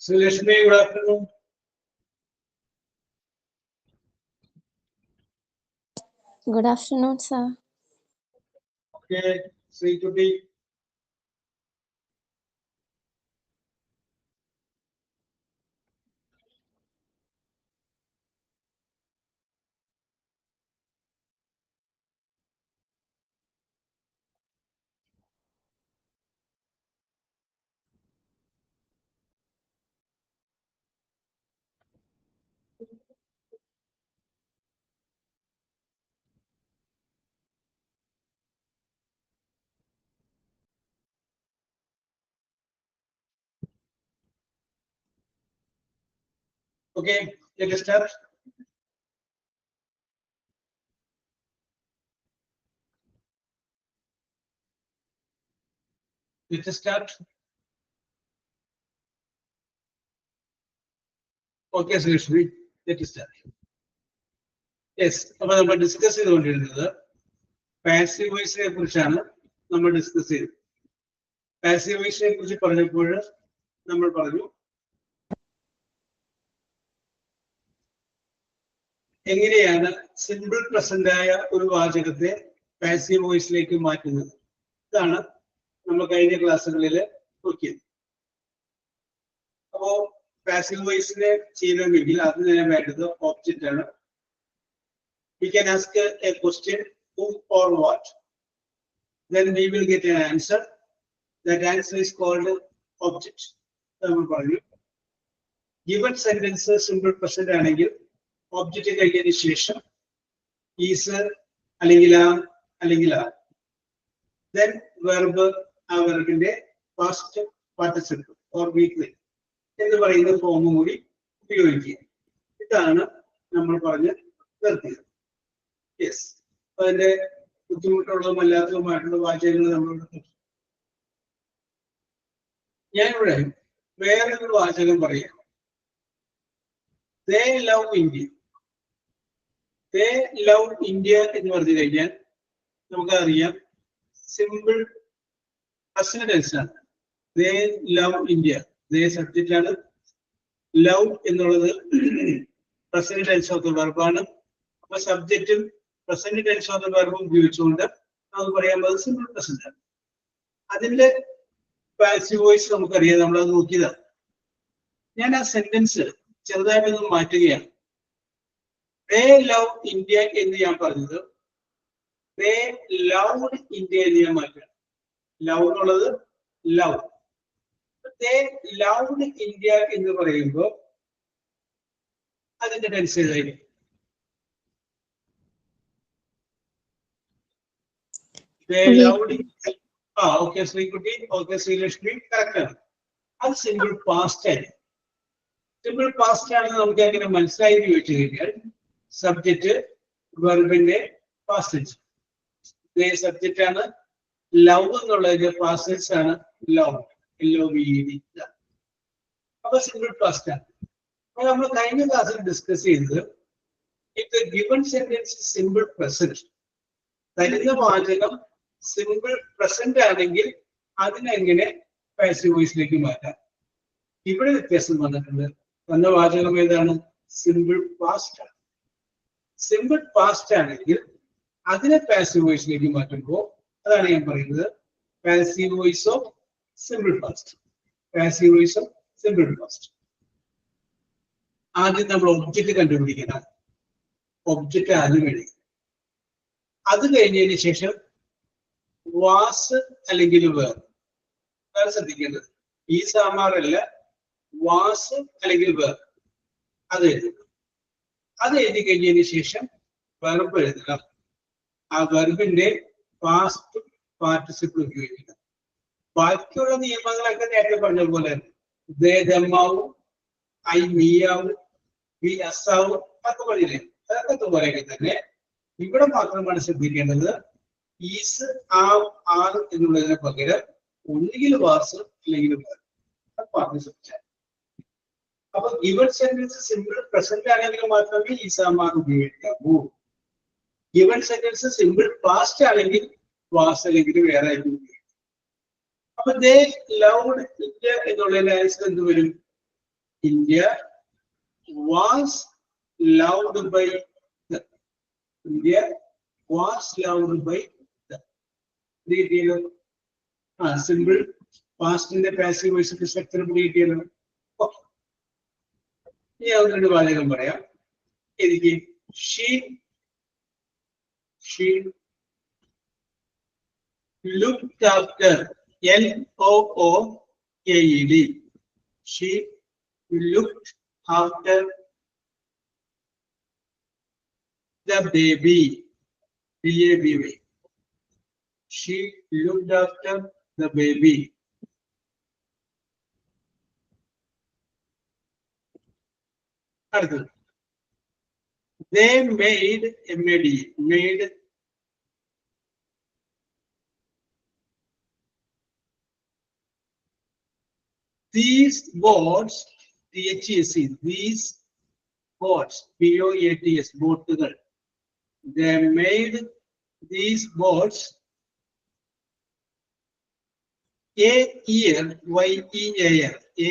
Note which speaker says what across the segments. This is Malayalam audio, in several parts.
Speaker 1: Srilashmi, good afternoon.
Speaker 2: Good afternoon, sir.
Speaker 1: Okay, Sri Tuti. Okay, let us start. Let us start. Okay, Srilashmi, let us start. Yes, we discuss passive voice കുറിച്ചാണ് നമ്മൾ ഡിസ്കസ് ചെയ്തത്. പാസീവ് വോയിസിനെ കുറിച്ച് പറഞ്ഞപ്പോൾ നമ്മൾ പറഞ്ഞു എങ്ങനെയാണ് സിമ്പിൾ പ്രസന്റ് ആയ ഒരു വാചകത്തെ പാസീവ് വോയിസിലേക്ക് മാറ്റുന്നത്. ഇതാണ് നമ്മൾ കഴിഞ്ഞ ക്ലാസ്സുകളിൽ നോക്കിയത്. അപ്പോ പാസീവ് വോയിസിനെ ചെയ്യണമെങ്കിൽ അതിന് വേണ്ടത് ഓബ്ജക്റ്റ് ആണ്. We can ask a question, who or what. Then we will get an answer. That answer is called object. Given sentence simple present ആണെങ്കിൽ object കഴിഞ്ഞതിന് ശേഷം is അല്ലെങ്കിൽ അല്ലെങ്കിൽ then verb ആ വെർബിന്റെ past participle or weakly എന്ന് പറയുന്ന ഫോം കൂടി ഉപയോഗിക്കുക. ഇതാണ് നമ്മൾ പറഞ്ഞ് നിർത്തിയത്. യെസ്, അതിന്റെ ബുദ്ധിമുട്ടുള്ളതും അല്ലാത്തതുമായിട്ടുള്ള വാചകങ്ങൾ നമ്മളോട്. ഞാനിവിടെ വേറൊരു വാചകം പറയാം. They love India. They love India എന്ന് പറഞ്ഞു കഴിഞ്ഞാൽ നമുക്കറിയാം സിമ്പിൾ പ്രസന്റ് ടെൻസ് ആണ്. They love India. They subject ആണ്. ലവ് എന്നുള്ളത് പ്രസന്റ് ടെൻസ് ഓഫ് ദ വെർബാണ്. അപ്പൊ സബ്ജക്റ്റും പ്രസന്റ് ടെൻസ് ഓഫ് ദ വെർബും ഉപയോഗിച്ചുകൊണ്ട് നമുക്ക് പറയാൻ പറ്റുന്നത് സിമ്പിൾ പ്രസന്റ് ആണ്. അതിന്റെ പാസീവ് വോയിസ് നമുക്കറിയാം, നമ്മളത് നോക്കിയതാണ്. ഞാൻ ആ സെന്റൻസ് ചെറുതായിട്ടൊന്ന് മാറ്റുകയാണ്. They love India എന്ന് ഞാൻ പറഞ്ഞത് They loved India എന്ന് ഞാൻ മാറ്റുകയാണ്. ലവ് എന്നുള്ളത് ലവ്. They loved India എന്ന് പറയുമ്പോൾ അതിന്റെ ടെൻസ് ഏതായിരിക്കും? They loved India. Okay, Srikuti. Okay, Srilashmi. Correct. അത് സിമ്പിൾ പാസ്റ്റ് ആണ്. സിമ്പിൾ പാസ്റ്റ് ആണെന്ന് നമുക്ക് എങ്ങനെ മനസ്സിലായി ചോദിച്ചു കഴിഞ്ഞാൽ സബ്ജക്റ്റ് വെർബിന്റെ പാസ്റ്റ് സബ്ജക്റ്റ് ആണ്. ലവ് എന്നുള്ളതിന്റെ പാസ്റ്റ് ആണ് ലവ്. LOVED. അപ്പൊ സിമ്പിൾ പാസ്റ്റ് ആണ്. അപ്പൊ നമ്മൾ കഴിഞ്ഞ ക്ലാസ്സിൽ ഡിസ്കസ് ചെയ്തത് if the given sentence simple present, തരുന്ന വാചകം സിമ്പിൾ പ്രസന്റ് ആണെങ്കിൽ അതിനെങ്ങനെ പാസീവ് വോയിസിലേക്ക് മാറ്റാം. ഇവിടെ വ്യത്യാസം വന്നിട്ടുണ്ട്. വന്ന വാചകം ഏതാണ്? സിമ്പിൾ പാസ്റ്റ് ആണ്. സിമ്പിൾ പാസ്റ്റ് ആണെങ്കിൽ അതിനെ പാസീവ് വോയിസിലേക്ക് മാറ്റുമ്പോൾ അതാണ് ഞാൻ പറയുന്നത് passive voice of simple past. Passive voice of simple past. ആദ്യം നമ്മൾ ഒബ്ജക്റ്റ് കണ്ടുപിടിക്കണം. ഒബ്ജക്റ്റ് ആദ്യം എഴുതി, അത് കഴിഞ്ഞതിന് ശേഷം വാസ് അല്ലെങ്കിൽ വേർ. അതാണ് ശ്രദ്ധിക്കേണ്ടത്. ഈ സാമാറല്ല, വാസ് അല്ലെങ്കിൽ വേർ അത് എഴുതുക. അത് എഴുതി കഴിഞ്ഞതിന് ശേഷം വെർബ് എഴുതുക. ആ വെർബിന്റെ പാസ്റ്റ് പാർട്ടിസിപ്പിൾ ഉപയോഗിക്കുക. ബാക്കിയുള്ള നിയമങ്ങളൊക്കെ നേരത്തെ പറഞ്ഞ പോലെ ദേ ദമ്മാവും ഐ മീയാവും വി അസാവും ഒക്കെ പറഞ്ഞില്ലേ, അതൊക്കെ പോലെയൊക്കെ തന്നെ ഇവിടെ മാത്രമാണ് ശ്രദ്ധിക്കേണ്ടത് ഈസ് ആർ എന്നുള്ളതിന് പകരം ഒന്നുകിൽ വാസ് അല്ലെങ്കിൽ പാർട്ടിസിപ്പിൾ. അപ്പൊ ഗിവൺ സെന്റൻസ് സിമ്പിൾ പ്രസന്റ് ആണെങ്കിൽ മാത്രമേ ഈസ് ആർ ഉപയോഗിക്കാവൂ. ഗിവൺ സെന്റൻസ് സിമ്പിൾ പാസ്റ്റ് ആണെങ്കിൽ വാസ് അല്ലെങ്കിൽ വേറെ ഉപയോഗിക്കും. അപ്പൊ ദേ ലവ്ഡ് ഇന്ത്യ എന്നുള്ളതിന്റെ ആൻസർ എന്ത് വരും? India was loved by the. India was loved by the. Simple past in the passive voice structure detail. She looked after L-O-O-K-E-D. She looked after the baby. B-A-B-Y. She looked after the baby. They made M-A-D. Made these boats, T-H-E-S-E, these boats, B-O-A-T-S, boatuകൾ. They made these boats a year, Y-E-A-R, a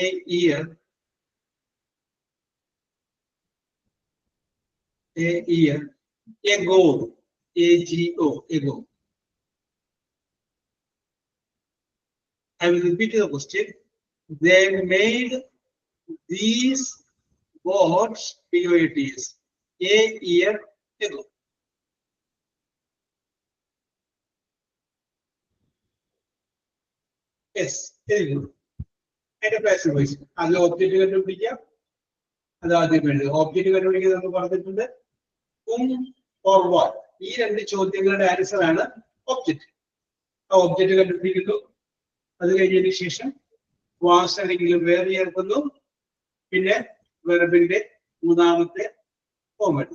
Speaker 1: year, ago, A-G-O, ago. I will repeat the question. They made these boats, P-O-A-T-S, a year ago. Yes, very good. And a passive voice. As the object you can do, object whom or what? These are the chosen answer and object. Object you can do. Other initiation was a regular variable below. Pinne, variable day, Mudamate, format.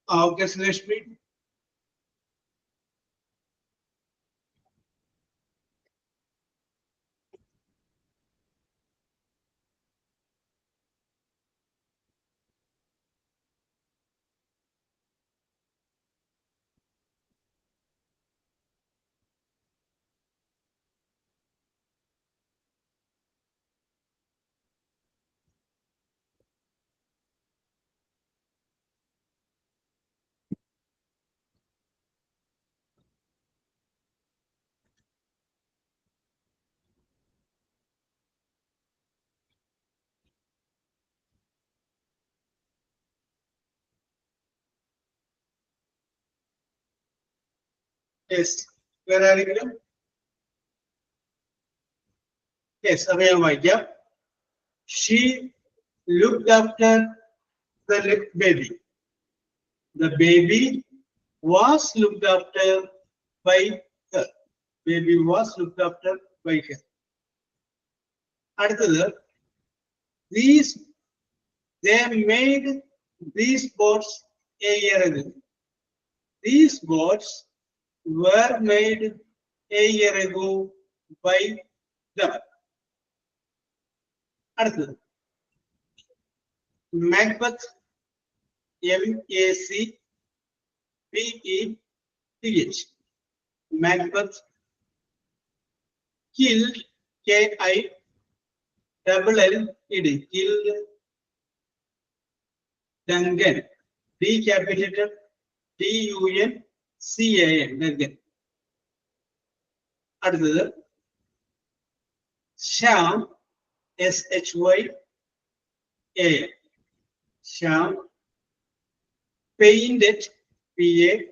Speaker 1: Okay, so let's read. Yes, where are you? Yes, Avaya. She looked after the baby. The baby was looked after by her. Baby was looked after by her. அடுத்தது, they made these boats a year ago. These boats were made a year ago by them. அடுத்தது, Macbeth, M-A-C-B-E-T-H. Macbeth killed, K-I-double-L-E-D, killed Duncan, decapitated, CAN Dangan. അടുത്തത് Shyam SHYAM. Shyam. Painted PAINTED.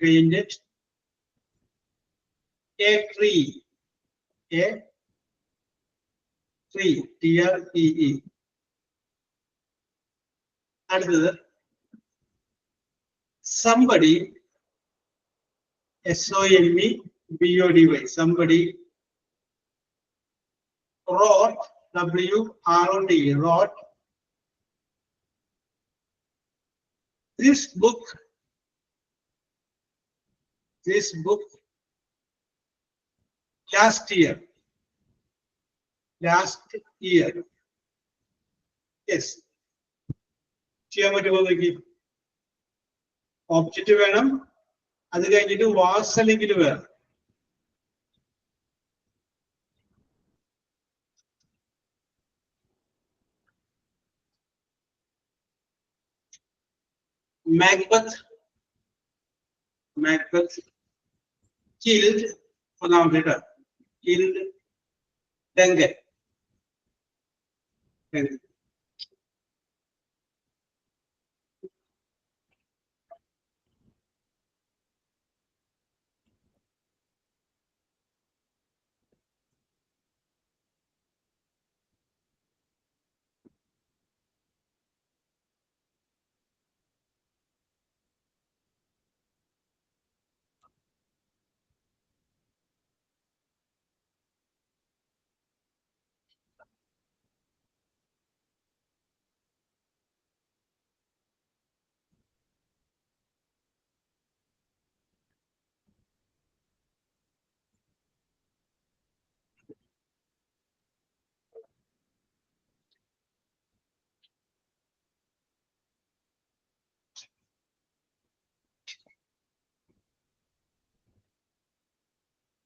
Speaker 1: Painted. A tree. A tree. TREE. അടുത്തത് somebody SOMEBODY. Somebody wrote WROT. Wrote this book last year. Yes. ചെയ്യാൻ പറ്റുമോ നോക്കി. ഓബ്ജക്റ്റ് വേണം, അത് കഴിഞ്ഞിട്ട് വാസ് അല്ലെങ്കിൽ വേണം. Macbeth killed ഒന്നാമത്തെ killed Duncan.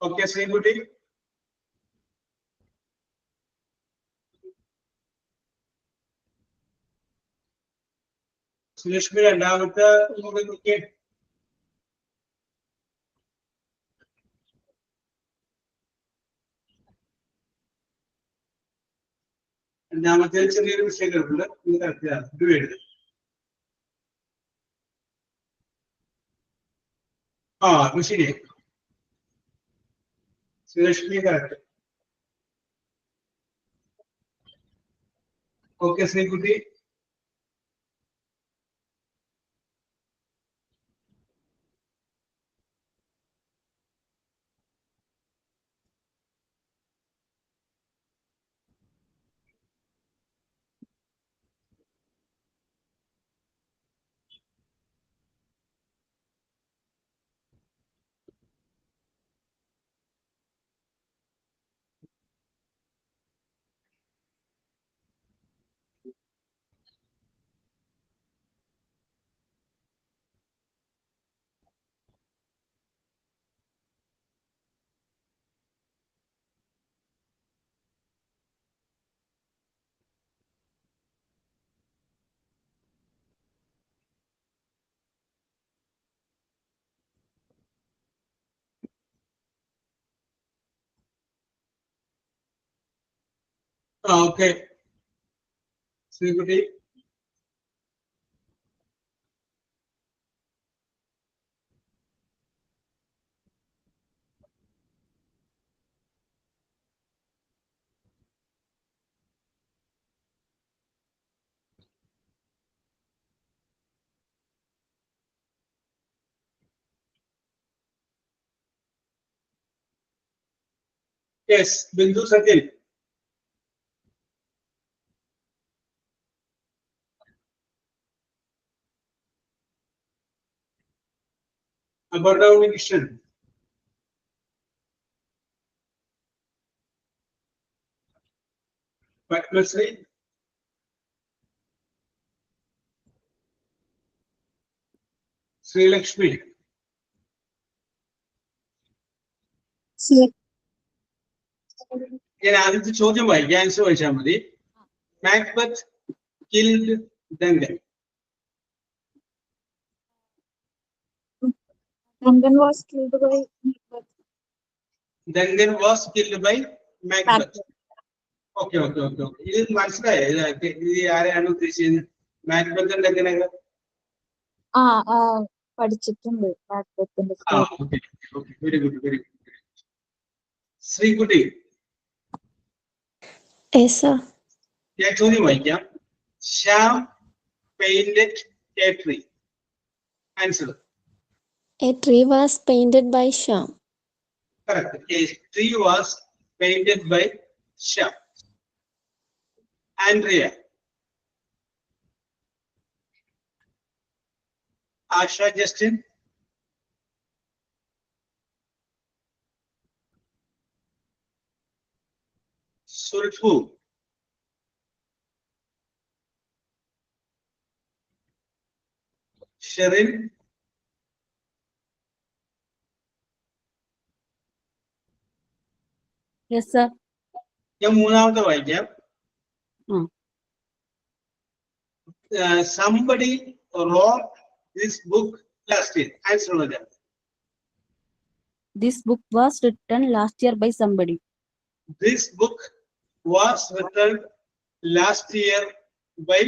Speaker 1: Okay, Sributi. Sulakshmi രണ്ടാമത്തെ നോക്കിയേ. രണ്ടാമത്തെ ചെറിയൊരു വിഷയം കിടപ്പുണ്ട്. ഇന്ന് കറക്റ്റ് ഇത് വേണ്ടത്. അപ്പൊ ശരി. Sulakshmi correct. Okay Sreekutty. Okay. Sributi. Yes, Bindu Satil. Aberdeen Mission. Padmasri. Sri Lakshmi. ഞാൻ ആദ്യത്തെ ചോദ്യം വായിക്കാം, ആൻസർ വായിച്ചാൽ മതി. Macbeth killed Duncan.
Speaker 3: Duncan was killed by Macbeth.
Speaker 1: Duncan was killed by Macbeth.
Speaker 3: Macbeth.
Speaker 1: Okay. ഇത് മനസ്സിലായോ? ഇത് ആരെയാണ് ഉദ്ദേശിച്ചത്? മാക്ബത്ത് ഡങ്കനൊക്കെ
Speaker 3: പഠിച്ചിട്ടുണ്ട് മാക്ബത്തിന്റെ
Speaker 1: ആ
Speaker 3: story.
Speaker 1: Okay very good. Sreekutty,
Speaker 2: Yes, sir.
Speaker 1: ഞാൻ ചോദ്യം വായിക്കാം. Shyam painted A tree. Answer.
Speaker 2: A tree was painted by Shyam.
Speaker 1: Correct. A tree was painted by Shyam. Andrea. Asha Justin. Sulfu. Sherin.
Speaker 3: Yes, sir.
Speaker 1: ഞാൻ മൂന്നാമത്തെ വായിക്കാം. Somebody wrote this book last year. Answer was
Speaker 3: This book was written last year by somebody.
Speaker 1: This book was written last year by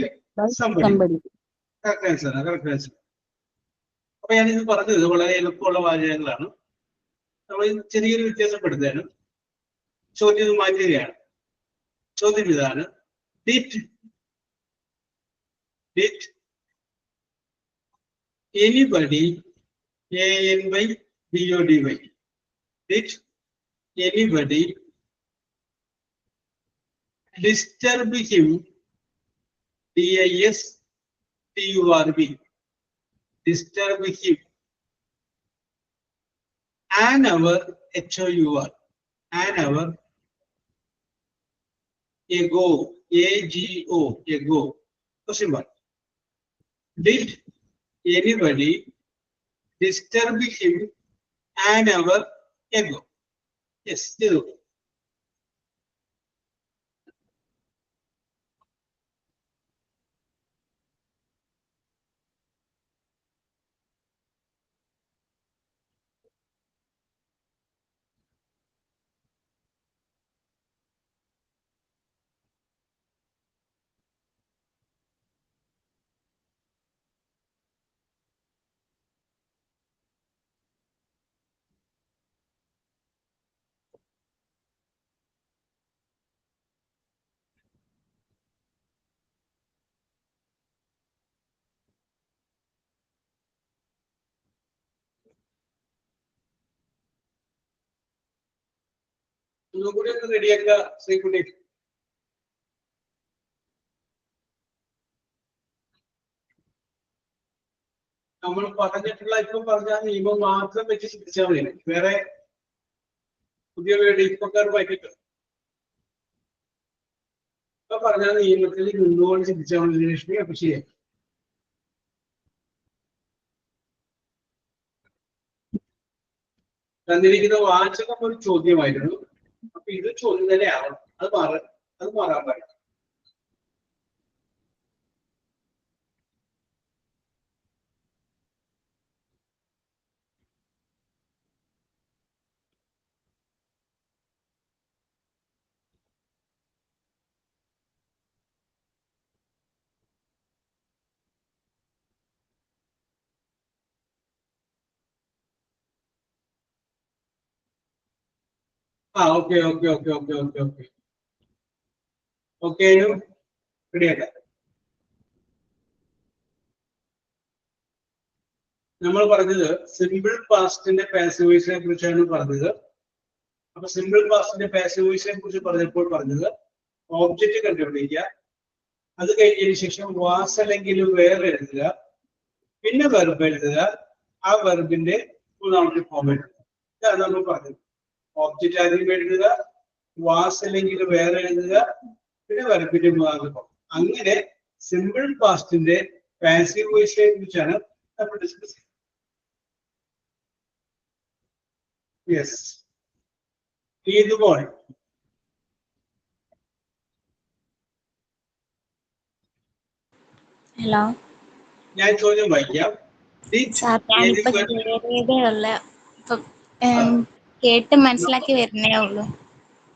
Speaker 1: somebody. Correct answer. അപ്പൊ ഞാനിത് പറഞ്ഞത് വളരെ എളുപ്പമുള്ള വാചകങ്ങളാണ്. നമ്മൾ ചെറിയൊരു വ്യത്യാസപ്പെടുത്തുകയാണ്. ചോദ്യം മാറ്റുകയാണ്. ചോദ്യം ഇതാണ്. Did anybody ANYBODY did anybody disturb him DISTURB disturb him an hour HOUR an hour ago ago question mark. Did anybody disturb him an hour ago? Yes, do. ഒന്നുകൂടി ഒന്ന് റെഡിയാക്കുക ശ്രീകുട്ടി. നമ്മൾ പറഞ്ഞിട്ടുള്ള ഇപ്പൊ പറഞ്ഞ നിയമം മാത്രം വെച്ച് ചിന്തിച്ചാൽ മതി. വേറെ പുതിയ വേർഡ് ഇപ്പൊക്കാർ വായിക്കില്ല. ഇപ്പൊ പറഞ്ഞ നിയമത്തിൽ നിന്നുകൊണ്ട് ചിന്തിച്ചാൽ മതി ലക്ഷ്മി. അപ്പൊ ശരിയാ. തന്നിരിക്കുന്ന വാചകം ഒരു ചോദ്യമായിരുന്നു. അപ്പൊ ഇത് ചോദ്യം തന്നെ ആവണം. അത് മാറാൻ പാടില്ല. ഓക്കെ റെഡിയാക്കാം. നമ്മൾ പറഞ്ഞത് സിമ്പിൾ പാസ്റ്റിന്റെ പാസീവ് വോയിസിനെ കുറിച്ചാണ് പറഞ്ഞത്. അപ്പൊ സിമ്പിൾ പാസ്റ്റിന്റെ പാസീവ് വോയിസിനെ കുറിച്ച് പറഞ്ഞത് ഓബ്ജക്റ്റ് കണ്ടുപിടിക്കുക. അത് കഴിഞ്ഞതിന് ശേഷം വാസ് അല്ലെങ്കിൽ വേറെ എഴുതുക. പിന്നെ വെർബ് എഴുതുക. ആ വെർബിന്റെ മൂന്നാമത്തെ ഫോം എഴുതുക. ഇതാണ് നമ്മൾ പറഞ്ഞത്. ഓബ്ജക്റ്റ് ആദ്യം എഴുതുക, വാസ് അല്ലെങ്കിൽ വേറെ എഴുതുക, പിന്നെ വെർബിന്റെ മൂന്നാമത്തെ ഫോം. അങ്ങനെ സിമ്പിൾ പാസ്റ്റിന്റെ പാസീവ് വോയിസിനെ കുറിച്ചാണ് നമ്മൾ ഡിസ്കസ് ചെയ്യുന്നത്. യെസ്, ഇതുപോലെ
Speaker 2: Hello.
Speaker 1: ഞാൻ ചോദ്യം വായിക്കാം. Did
Speaker 4: സാർ ഞാനിപ്പോ
Speaker 1: anybody?
Speaker 4: കേറിയതേ ഉള്ളു. ഇപ്പം കേട്ട് മനസ്സിലാക്കി വരുന്നേ ഉള്ളൂ.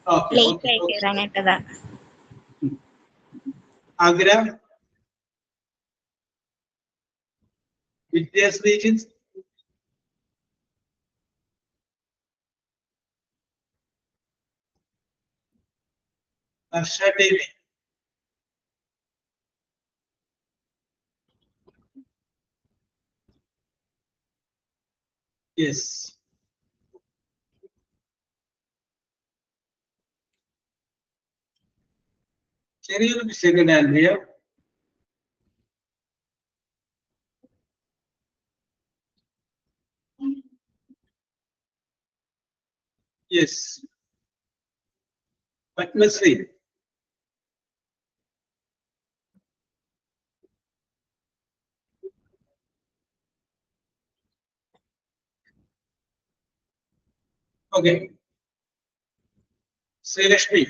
Speaker 1: Okay,
Speaker 4: ലേറ്റ്
Speaker 1: okay,
Speaker 4: ആയി
Speaker 1: okay.
Speaker 4: കേറാനായിട്ടതാ.
Speaker 1: Agra, Vidya's regions. Arsha Devi. Yes. ചെറിയൊരു മിസ്റ്റേക്ക് ഉണ്ട് Andrea. Yes. Padmasri. Okay. Srilakshmi.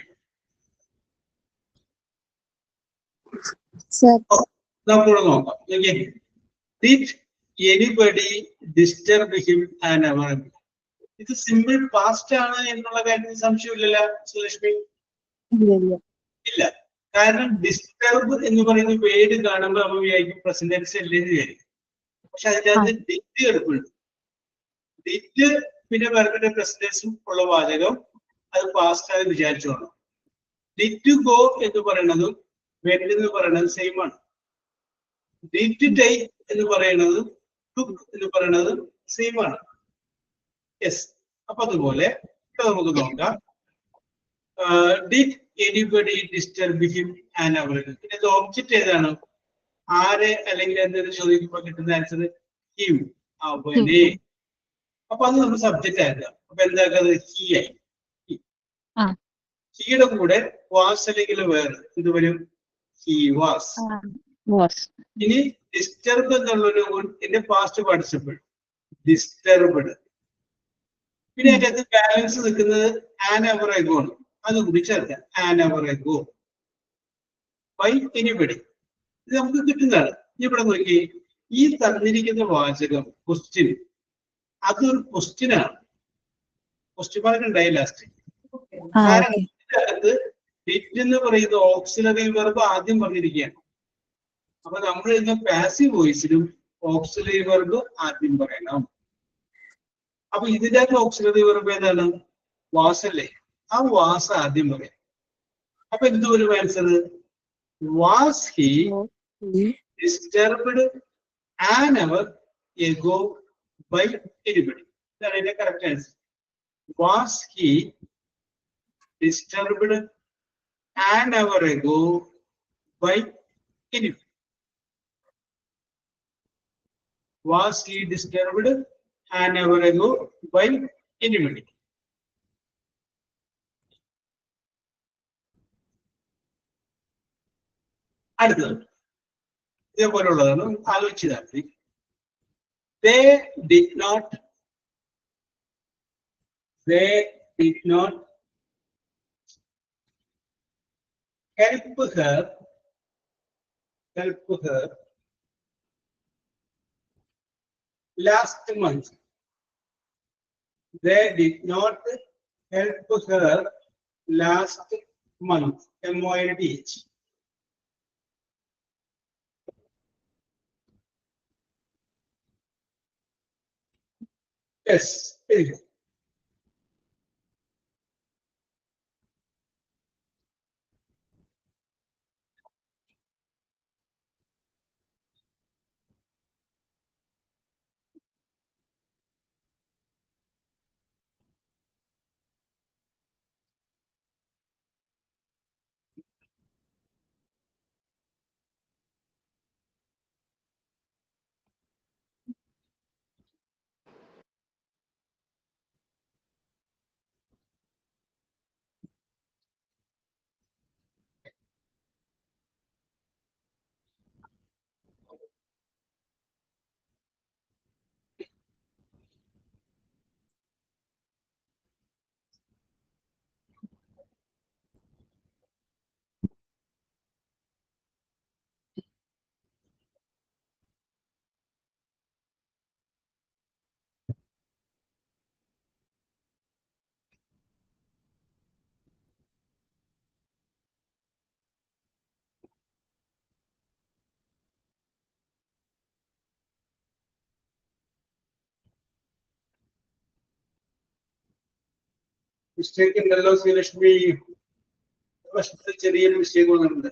Speaker 3: Sir.
Speaker 1: നമുക്കിവിടെ നോക്കാം. Okay. Did anybody disturb him an hour? ഇത് സിമ്പിൾ പാസ്റ്റ് ആണ് എന്നുള്ള കാര്യത്തിൽ സംശയമില്ലല്ലോ സുലക്ഷ്മി. ഇല്ല, കാരണം ഡിസ്റ്റർബ് എന്ന് പറയുന്ന വേർഡ് കാണുമ്പോൾ നമ്മൾ വിചാരിക്കും പ്രസന്റ് ടെൻസ് അല്ലേ എന്ന് വിചാരിക്കും. പക്ഷെ അതിന്റെ അകത്ത് ഡിറ്റ് കിടപ്പുണ്ട്. ഡിറ്റ് പിന്നെ വേറെ പ്രസന്റ് ടെൻസും ഉള്ള വാചകം അത് പാസ്റ്റ് ആയി വിചാരിച്ചോളാം. ഡിറ്റ് ഗോ എന്ന് പറയുന്നതും വെന്റ് എന്ന് പറയുന്നത് സെയിം ആണ്. ഡിറ്റ് ടേക്ക് എന്ന് പറയുന്നതും ടുക്ക് എന്ന് പറയുന്നതും സെയിം ആണ്. യെസ്. അപ്പൊ അതുപോലെ നമുക്ക് നോക്കാം. Did anybody disturb him an hour? ഇതിന്റെ ഓബ്ജക്റ്റ് ഏതാണ്? ആരെ അല്ലെങ്കിൽ എന്തെങ്കിലും ചോദിക്കുമ്പോൾ കിട്ടുന്ന ആൻസർ ഹിം, അവനെ. അപ്പൊ അത് നമ്മൾ സബ്ജക്റ്റ് ആക്കാം. അപ്പൊ എന്താക്കുന്നത്? ഹി ആയി. ഹിയുടെ കൂടെ വാസ് അല്ലെങ്കിൽ വേറെ ഇത് വരും, ഹി വാസ്. ഇനി ഡിസ്റ്റർബ് എന്നുള്ളൊരു ഇതിന്റെ പാസ്റ്റ് പാർട്ടിസിപ്പിൾ ഡിസ്റ്റർബ്ഡ്. പിന്നെ അതിന്റെ അകത്ത് ബാലൻസ് നിൽക്കുന്നത് ആൻ അവർ എഗോ ആണ്. അത് കൂടി ചേർക്കാം. An hour ago by anybody. ഇത് നമുക്ക് കിട്ടുന്നതാണ്. ഇവിടെ നോക്കി, ഈ തന്നിരിക്കുന്ന വാചകം ക്വസ്റ്റ്യൻ, അതൊരു ക്വസ്റ്റ്യൻ ആണ്. ക്വസ്റ്റ്യൻ മാർക്ക് ഉണ്ടായി ലാസ്റ്റ്. കാരണം ഇതിനകത്ത് ഡിറ്റ് എന്ന് പറയുന്ന ഓക്സിലറി വെർബ് ആദ്യം പറഞ്ഞിരിക്കുകയാണ്. അപ്പൊ നമ്മൾ ഇന്ന് പാസീവ് വോയിസിലും ഓക്സിലറി വെർബ് ആദ്യം പറയണം. അപ്പൊ ഇതിന്റെ അകത്ത് ഓക്സിലറി വെർബ് ഏതാണ്? വാസ് അല്ലേ? ആ വാസ് ആദ്യം പറയാം. അപ്പൊ എന്ത് വരും answer? Was he disturbed an hour ago by anybody? ഇതാണ് അതിന്റെ കറക്റ്റ് ആൻസർ. വാസ് ഹി disturbed an hour ago by anybody? Was he disturbed an hour ago by anybody? അടുത്തത് ഇതേപോലുള്ളതാണ്, ആലോചിച്ചാൽ മതി. They did not help her last month. They did not help her last month. MOLDH. Yes, very good. Mistake ഉണ്ടല്ലോ ശ്രീലക്ഷ്മി. ചെറിയൊരു മിസ്റ്റേക്ക് വന്നിട്ടുണ്ട്.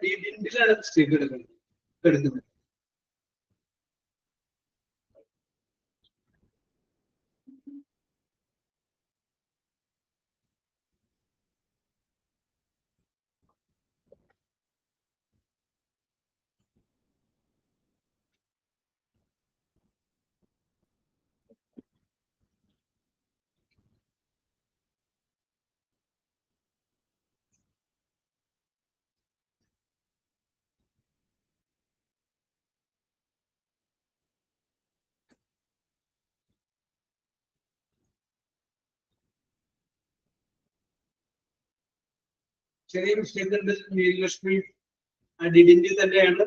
Speaker 1: ഡിഡിന്റിലാണ് മിസ്റ്റേക്ക് എടുക്കുന്നത്. ചെറിയ മിസ്റ്റേക്ക് ഉണ്ട് നീലലക്ഷ്മി. ആ ഡിഡിന്റെ തന്നെയാണ്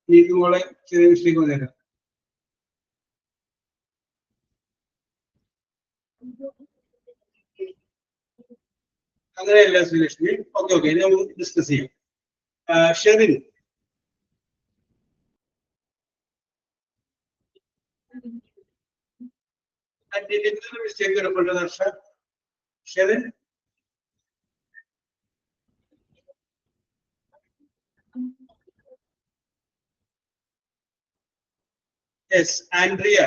Speaker 1: നീക്കുമോളെ ചെറിയ മിസ്റ്റേക്ക് വന്നേക്കാം. അങ്ങനെയല്ല ശ്രീലക്ഷ്മി. ഓക്കെ ഓക്കെ, നമുക്ക് ഡിസ്കസ് ചെയ്യാം. ഷെറിൻ, മിസ്റ്റേക്ക് എടുക്കേണ്ടത് Harsha. Sherin, yes. Andrea,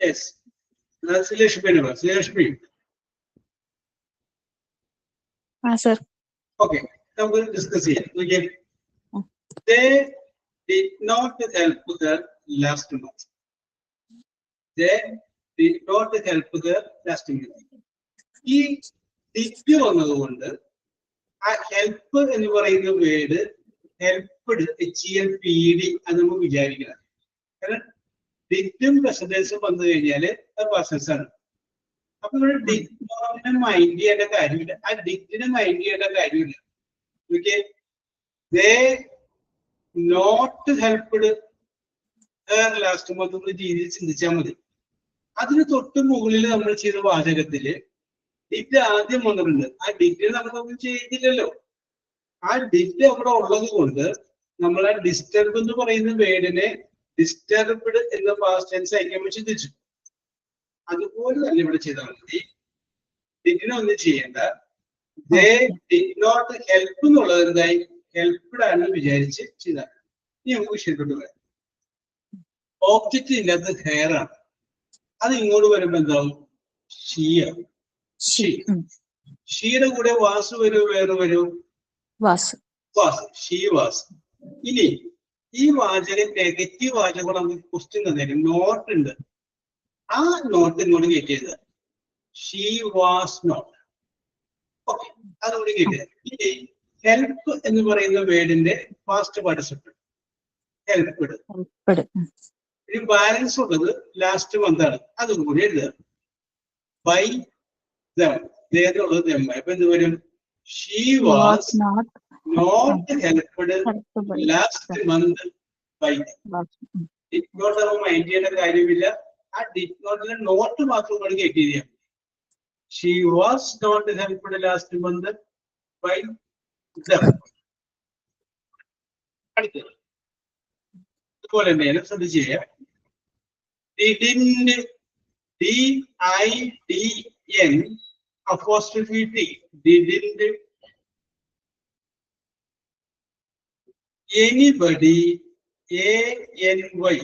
Speaker 1: yes. Sreelakshmi, Sreelakshmi.
Speaker 3: sir.
Speaker 1: Okay, നമുക്ക് ഡിസ്കസ് ചെയ്യാം. നോക്കിയേ, they did not help the last month. They did not help the last month. ഈ ഡിറ്റ് വന്നതുകൊണ്ട് ആ ഹെൽപ്പ് എന്ന് പറയുന്ന വേർഡ് ഹെൽപ്ഡ് HELPED എന്ന് നമുക്ക് വിചാരിക്കണം. കാരണം ഡിറ്റും പെർസെന്റേജും വന്നു കഴിഞ്ഞാല് അത് പെർസെന്റേജ് ആണ്. അപ്പൊ ഇവിടെ ഡിറ്റിനെ മൈൻഡ് ചെയ്യേണ്ട കാര്യമില്ല. ആ ഡിറ്റിനെ മൈൻഡ് ചെയ്യേണ്ട കാര്യമില്ല. Okay, they not helped last month എന്ന രീതിയിൽ ചിന്തിച്ചാൽ മതി. അതിന് തൊട്ട് മുകളിൽ നമ്മൾ ചെയ്ത വാചകത്തില് ഡിറ്റ് ആദ്യം വന്നിട്ടുണ്ട്. ആ ഡിറ്റിന് നമ്മളൊന്നും ചെയ്തില്ലല്ലോ. ആ ഡിറ്റ് അവിടെ ഉള്ളത് കൊണ്ട് നമ്മൾ ആ ഡിസ്റ്റർബ് എന്ന് പറയുന്ന വേർഡിനെ ഡിസ്റ്റർബ്ഡ് എന്ന പാസ്റ്റ് ടെൻസ് ആയിരിക്കാൻ ചിന്തിച്ചു. അതുപോലെ തന്നെ ഇവിടെ ചെയ്താൽ മതി. ഡിറ്റിനൊന്നും ചെയ്യേണ്ട. ദേ ഡിഡ് നോട്ട് ഹെൽപ്പ് എന്നുള്ളത് എന്തായി ഹെൽപ്ഡ് ആണെന്ന് വിചാരിച്ച് ചെയ്താൽ. ഇനി നമുക്ക് വിഷയത്തോട്ട് വരാം. ഓബ്ജക്റ്റ് ഇല്ലാത്ത ഹെയർ ആണ്. അത് ഇങ്ങോട്ട് വരുമ്പോ എന്താവും? ഷീയാണ്. ഷീയുടെ കൂടെ വാസ് വരൂ, വേറെ വരൂ? വാസ്. She was. ഇനി ഈ വാചകം നെഗറ്റീവ് വാചകം നമുക്ക് ക്വസ്റ്റ്യൻ തന്നേക്കും. നോട്ട് ഉണ്ട്. ആ നോട്ട് ഇങ്ങോട്ട് കയറ്റിയത് ഷീ വാസ് നോട്ട്. ഓക്കെ, അതുകൊണ്ട് കേട്ടില്ല. ഇനി ഹെൽപ്പ് എന്ന് പറയുന്ന വേർഡിന്റെ പാസ്റ്റ് പാർട്ടിസിപ്പിൾ ഹെൽപ്ഡ്. ഇനി ബാലൻസ് ഉള്ളത് ലാസ്റ്റ് മന്താണ്. അതും കൂടി എഴുതുക. By them. ഉള്ളത് ദം. അപ്പൊ എന്ത് വരും? She was not helped last month by them. Did not നമ്മൾ മൈൻഡ് ചെയ്യേണ്ട കാര്യമില്ല. ആ ഡിഡ് നോട്ടിലെ നോട്ട് മാത്രം കൊണ്ട് കയറ്റി ചെയ്യാം. She was not helped last month by them. അടുത്തത് ഇതുപോലെ തന്നെയാണ്. ശ്രദ്ധിച്ച് ചെയ്യാം. Didn't, DIDN apostrophe T. Didn't anybody, ANY,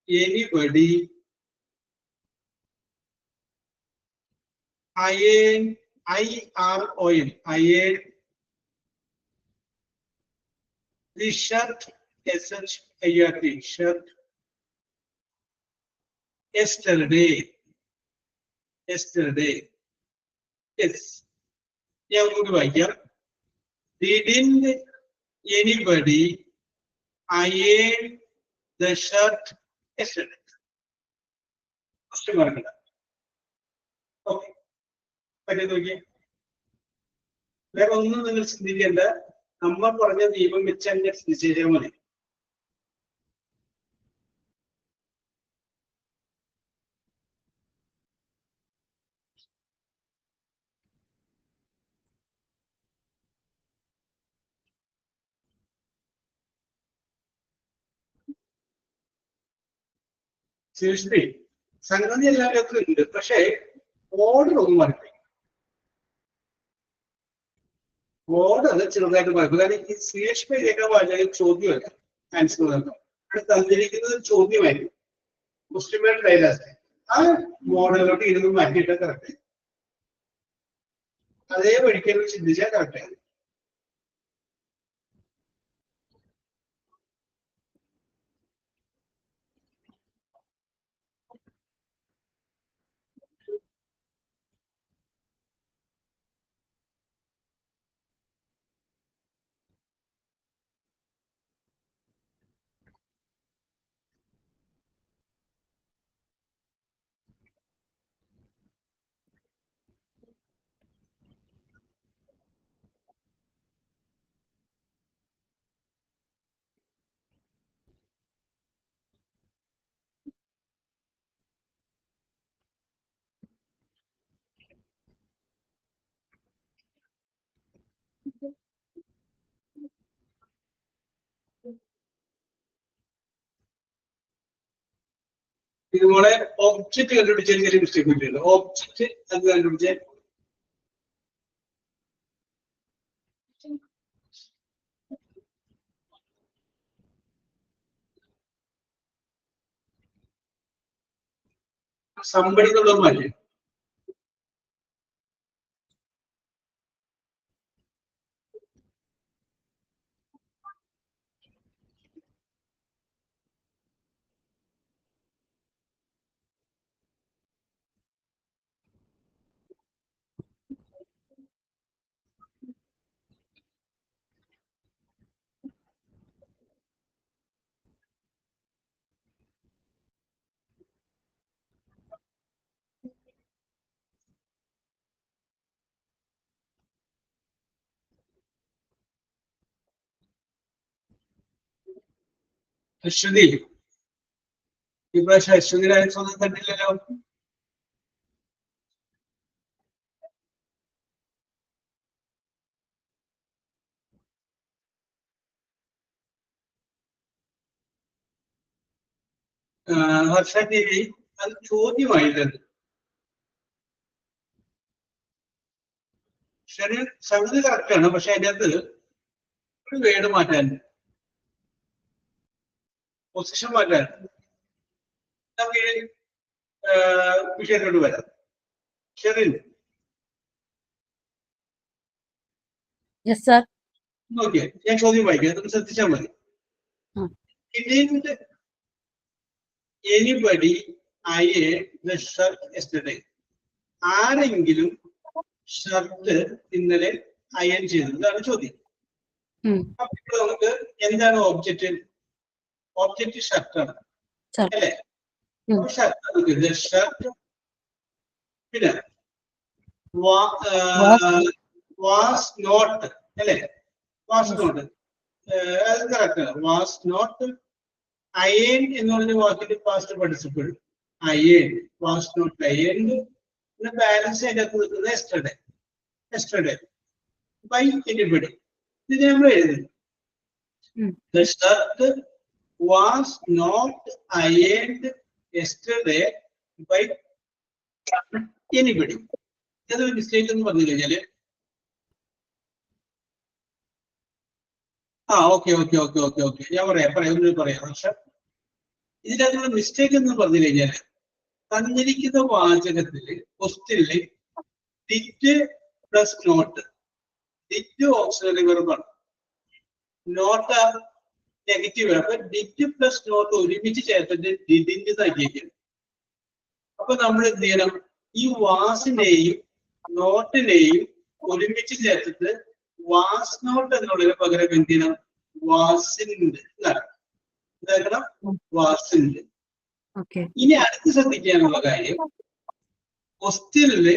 Speaker 1: anybody, IRON, the shirt, SHIRT, shirt, yesterday, yes, ഞാൻ ഒന്നുകൂടി വായിക്കാം. Didn't anybody iron the shirt yesterday? Okay, പറ്റിയത് നോക്കിയേ. വേറെ ഒന്നും നിങ്ങൾ ചിന്തിക്കേണ്ട, നമ്മൾ പറഞ്ഞ നിയമം വെച്ച് തന്നെ ചിന്തിച്ചാൽ മതി. സീരിയസ്ലി സംഗതി എല്ലാവർക്കും ഉണ്ട്, പക്ഷേ ഓർഡർ ഒന്നും മാറിപ്പോയി. ഓർഡർ ചെറുതായിട്ട് മാറിപ്പോയി. കാരണം ഈ സീരിയസ് രേഖ വാചക ചോദ്യമല്ല ആൻസർ ഇവിടെ തന്നിരിക്കുന്നത് ചോദ്യമായിരുന്നു. മുസ്ലിം ഡയലാസ് ആ മോഡലിലോട്ട് ഇരുന്ന് മാറ്റിയിട്ട് കറക്റ്റ്, അതേ വഴിക്ക് ചിന്തിച്ചാൽ കറക്റ്റ് ആയിരുന്നു. ഇതുപോലെ ഒബ്ജക്റ്റ് കണ്ടുപിടിച്ചാൽ ചെറിയ മിസ്റ്റേക്ക് പറ്റില്ല. ഒബ്ജക്റ്റ് അത് കണ്ടുപിടിച്ചാൽ somebody എന്നുള്ളത് മാറ്റി. അശ്വതി, ഈ പ്രാവശ്യം അശ്വതി ആൻസർ ഒന്നും കണ്ടില്ലല്ലോ. ഹർഷ ദേവി, അത് ചോദ്യമായില്ലത്. ശരി, സംഗതി കറക്റ്റാണ്, പക്ഷെ അതിൻ്റെ അകത്ത് ഒരു വേർഡ് മാറ്റാൻ, പൊസിഷൻ മാറ്റാൻ. നമുക്ക് വിഷയത്തോട് വരാം. ശരി, നോക്കിയേ, ഞാൻ ചോദ്യം വായിക്കാം, അതൊന്ന് ശ്രദ്ധിച്ചാൽ മതി. Anybody ironed the shirt yesterday? ആരെങ്കിലും ഷർട്ട് ഇന്നലെ അയൺ ചെയ്തു, ഇതാണ് ചോദ്യം. അപ്പൊ നമുക്ക് എന്താണ് ഓബ്ജക്റ്റ്? ഓബ്ജക്റ്റ് ഷർട്ടാണ് അല്ലേ? ഷർട്ട് പിന്നെ വാസ് നോട്ട് അല്ലേ? വാസ് നോട്ട്, അത് കറക്റ്റ് ആണ്. വാസ് നോട്ട് അയൺ എന്ന് പറഞ്ഞ വാക്കിന്റെ past participle iron, was not iron. പിന്നെ ബാലൻസ് അതിന്റെ അകത്ത് നിൽക്കുന്നത് യെസ്റ്റർഡേ, യെസ്റ്റർഡേ ബൈ എനിബഡി. ഇത് നമ്മൾ എഴുതി. The shirt was not ironed yesterday by anybody. ഇതൊരു മിസ്റ്റേക്ക് എന്ന് പറഞ്ഞു കഴിഞ്ഞാല് okay okay okay okay okay ഞാൻ പറയാം. പക്ഷെ ഇതിനകത്തുള്ള മിസ്റ്റേക്ക് എന്ന് പറഞ്ഞു കഴിഞ്ഞാല് തന്നിരിക്കുന്ന വാചകത്തില് ക്വസ്റ്റ്യനില് did plus not, did auxiliary വെർബാണ്, നോട്ട് നെഗറ്റീവ്. അപ്പൊ ഡിറ്റ് പ്ലസ് നോട്ട് ഒരുമിച്ച് ചേർത്തിട്ട് ഡിഡിന്റെ നൽകിയിരിക്കുന്നു. അപ്പൊ നമ്മൾ എന്ത് ചെയ്യണം? ഈ വാസിനെയും നോട്ടിനെയും ഒരുമിച്ച് ചേർത്തിട്ട് വാസ് നോട്ട് എന്നുള്ളതിന് പകരം എന്ത് ചെയ്യണം? വാസിൻഡ് എന്നാക്കണം. വാസിൻഡ്. ഇനി അടുത്ത് ശ്രദ്ധിക്കാനുള്ള കാര്യം, ക്വസ്റ്റ്യനില്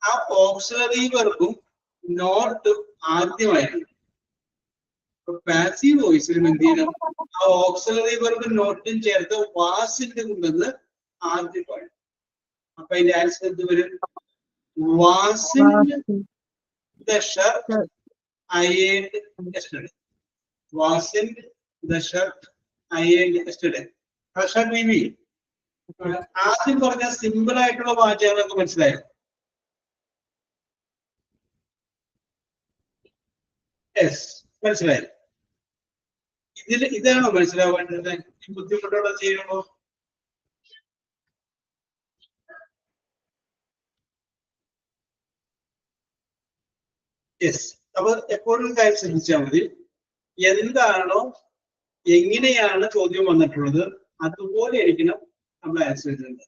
Speaker 1: ആ ഓക്സിലറി വെർബും നോട്ടും ആദ്യമായിരുന്നു. പാസീവ് വോയിസിലും എന്ത് ചെയ്യണം? ആ ഓക്സിലറി വെർബും നോട്ടും ചേർത്ത് വാസിന്റെ കൊണ്ടെന്ന് ആദ്യം പറയും. അപ്പൊ അതിന്റെ ആൻസർ എന്ത് വരും? വാസിൻഡ് the shirt I ironed yesterday. Wasn't the shirt I ironed yesterday. ആദ്യം പറഞ്ഞ സിമ്പിൾ ആയിട്ടുള്ള വാചകങ്ങളൊക്കെ മനസ്സിലായോ? യെസ്, മനസ്സിലായി. ഇതാണോ മനസ്സിലാവേണ്ടത്? ബുദ്ധിമുട്ടോടെ ചെയ്യുമ്പോ യെസ്. അപ്പൊ എപ്പോഴും കാര്യം ശ്രദ്ധിച്ചാൽ മതി, എന്താണോ എങ്ങനെയാണ് ചോദ്യം വന്നിട്ടുള്ളത് അതുപോലെ ആയിരിക്കണം നമ്മൾ ആൻസർ ചെയ്തിട്ടുണ്ട്.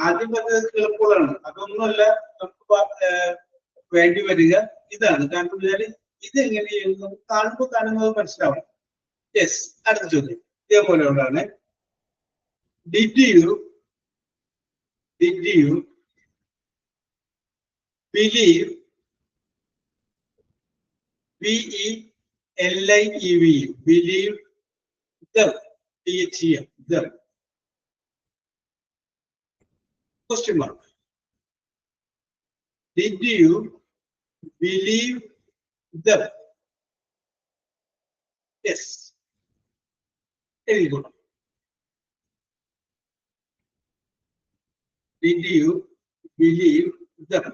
Speaker 1: ആദ്യം പറഞ്ഞത് എളുപ്പമാണ്, അതൊന്നുമല്ല നമുക്ക് വേണ്ടി വരിക ഇതാണ്. കാരണം വെച്ചാൽ ഇതെങ്ങനെയാണ് കാണുന്നത് മനസ്സിലാവണം. യെസ്, അടുത്ത ചോദ്യം ഇതേപോലെയുള്ളതാണ്. Did you believe BELIEVE believe them. them. Question mark. Did you believe them? Yes. Very good. Did you believe them?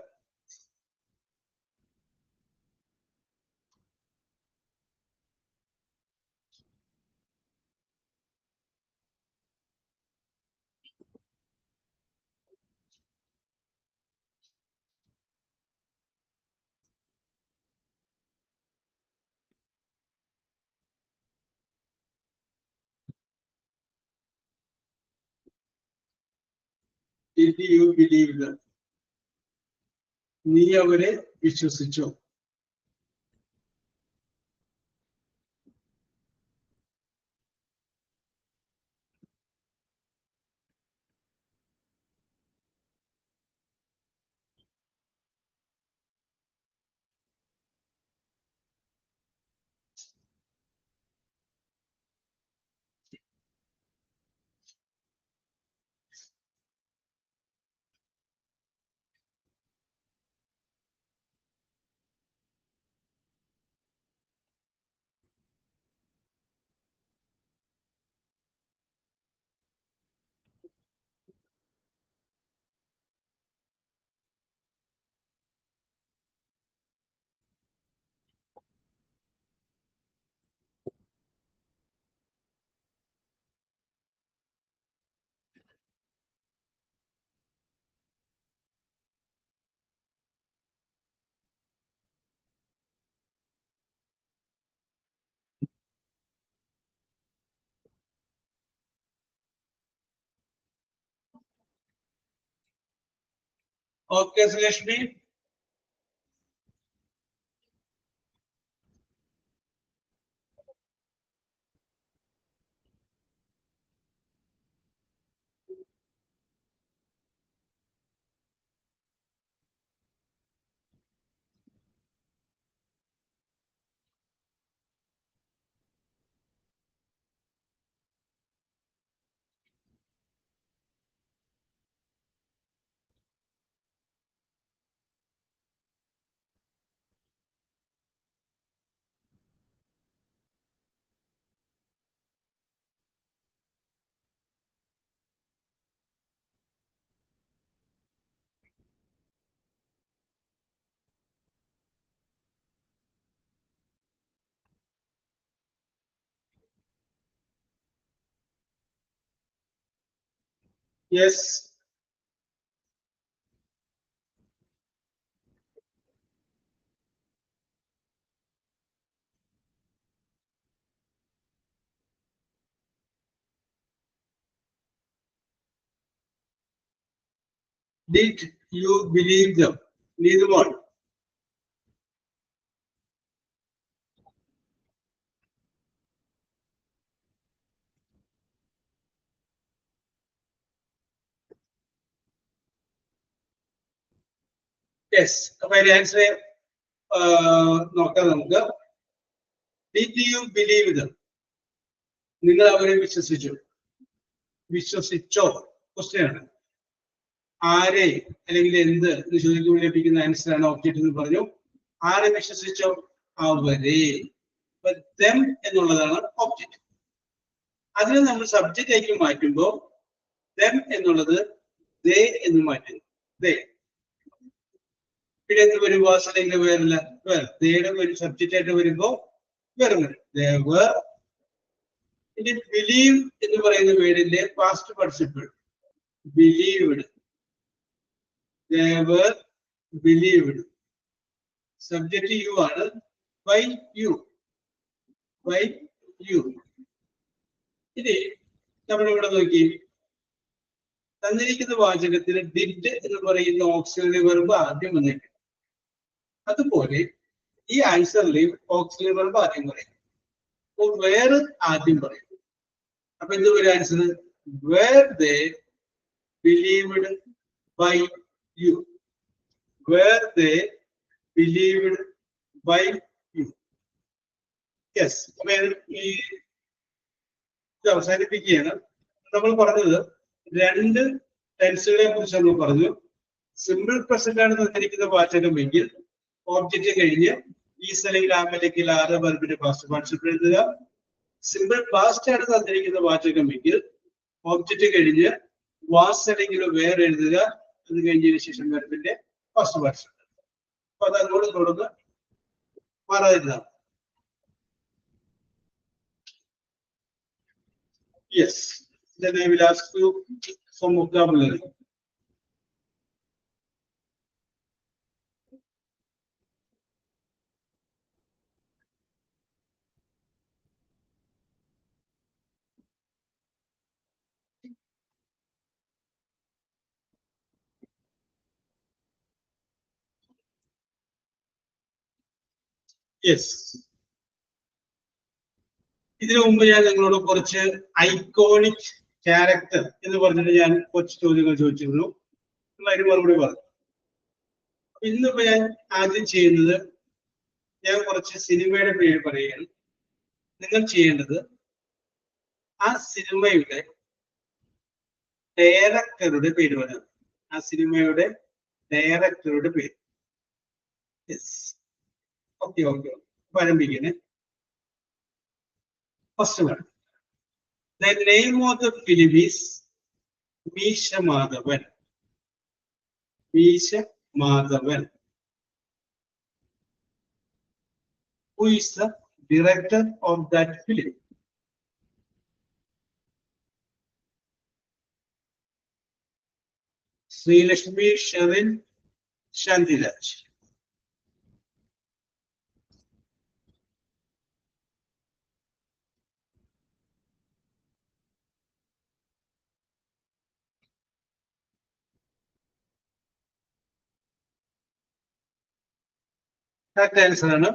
Speaker 1: Did you believe them? നീ അവരെ വിശ്വസിച്ചോ? Okay, Srishmi. Yes. Did you believe them? Neethumol. Yes, അപ്പൊ അതിന്റെ ആൻസർ നോക്കാം നമുക്ക്. Did you believe dum? നിങ്ങൾ അവരെ വിശ്വസിച്ചു? വിശ്വസിച്ചോ? ക്വസ്റ്റ്യൻ ആണ്. ആരെ അല്ലെങ്കിൽ എന്ത് എന്ന് ചോദിക്കുമ്പോൾ ലഭിക്കുന്ന ആൻസർ ആണ് ഒബ്ജക്റ്റ് എന്ന് പറഞ്ഞു. ആരെ വിശ്വസിച്ചോ? അവരെ. ദം എന്നുള്ളതാണ് ഒബ്ജക്റ്റ്. അതിനെ നമ്മൾ സബ്ജക്റ്റിലേക്ക് മാറ്റുമ്പോൾ ദം എന്നുള്ളത് ദേ എന്ന് മാറ്റുന്നു. ദേ പിന്നെ എന്ത് വരും? വാസ് അല്ലെങ്കിൽ വേറല്ല, വേറെ. ദേയുടെ ഒരു സബ്ജക്റ്റ് ആയിട്ട് വരുമ്പോ വേറെ വരും. ഇനി ബിലീവ് എന്ന് പറയുന്ന വേർഡിന്റെ past participle believed. They were believed. Subject you ആണ്. By you. By you. ഇനി നമ്മളിവിടെ നോക്കി തന്നിരിക്കുന്ന വാചകത്തിന് ഡിഡ് എന്ന് പറയുന്ന ഓക്സിലറി വെർബ് ആദ്യം വന്നിട്ടുണ്ട്. അതുപോലെ ഈ ആൻസറിലെയും ഓക്സിലറി വെർബ് ആദ്യം പറയും. അപ്പോൾ വേറെ ആദ്യം പറയും. അപ്പൊ എന്ത് വരും answer? Were they believed by you. Were they believed by you? Yes. ഈ അവസാനിപ്പിക്കുകയാണ്. നമ്മൾ പറഞ്ഞത് രണ്ട് ടെൻസുകളെ കുറിച്ച് നമ്മൾ പറഞ്ഞു. സിമ്പിൾ പ്രസന്റ് ആണ് തന്നിരിക്കുന്ന വാചകമെങ്കിൽ ഓബ്ജക്റ്റ് കഴിഞ്ഞ് ഈസ് അല്ലെങ്കിൽ ആം അല്ലെങ്കിൽ ആറ് വെർബിന്റെ പാസ്റ്റ് പാർട്ടിസിപ്പിൾ എഴുതുക. സിമ്പിൾ പാസ്റ്റ് ആണ് തന്നിരിക്കുന്ന വാചകമെങ്കിൽ ഓബ്ജക്റ്റ് കഴിഞ്ഞ് വാസ് അല്ലെങ്കിൽ വേർ എഴുതുക. അത് കഴിഞ്ഞതിന് ശേഷം വെർബിന്റെ ഫസ്റ്റ് പാർട്ടിസിപ്പിൾ. അപ്പൊ അത് അങ്ങോട്ട് തുടർന്ന് മാറാതിരുന്നാണ്. Yes, then I will ask you some vocabulary. Yes. ഇതിനു മുമ്പ് ഞാൻ നിങ്ങളോട് കുറച്ച് ഐക്കോണിക് ക്യാരക്ടർ എന്ന് പറഞ്ഞിട്ട് ഞാൻ കുറച്ച് ചോദ്യങ്ങൾ ചോദിച്ചിരുന്നു. അതിന് മറുപടി പറഞ്ഞു. ഇന്നിപ്പോ ഞാൻ ആദ്യം ചെയ്യുന്നത് ഞാൻ കുറച്ച് സിനിമയുടെ പേര് പറയുകയാണ്. നിങ്ങൾ ചെയ്യേണ്ടത് ആ സിനിമയുടെ ഡയറക്ടറുടെ പേര് പറയുന്നത്. ആ സിനിമയുടെ ഡയറക്ടറുടെ പേര്. Yes, okay okay. ആരംഭിക്കണേ. First one. The name of the film is Meesha Madhavan. Meesha Madhavan. Who is the director of that film? Sri Lakshmi Sharin Shantiraj. Correct answer ആണ്